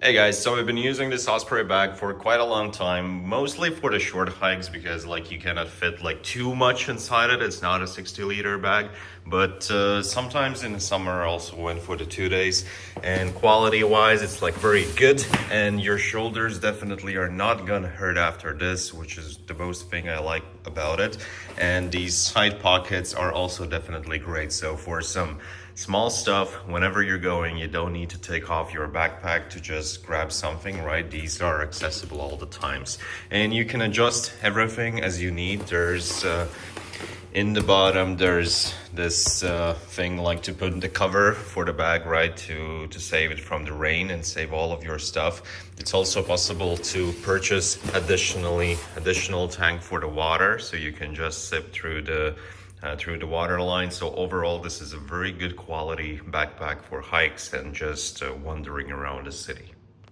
Hey guys, so I've been using this Osprey bag for quite a long time, mostly for the short hikes because you cannot fit too much inside it. It's not a 60-liter bag, but sometimes in the summer I also went for the 2 days, and quality wise it's very good, and your shoulders definitely are not gonna hurt after this, which is the most thing I like about it. And these side pockets are also definitely great. So for some small stuff, whenever you're going, you don't need to take off your backpack to just grab something, right? These are accessible all the times, and you can adjust everything as you need. There's in the bottom there's this thing to put the cover for the bag, right, to save it from the rain and save all of your stuff. It's also possible to purchase additional tank for the water, so you can just sip through the water line. So overall, this is a very good quality backpack for hikes and just wandering around the city.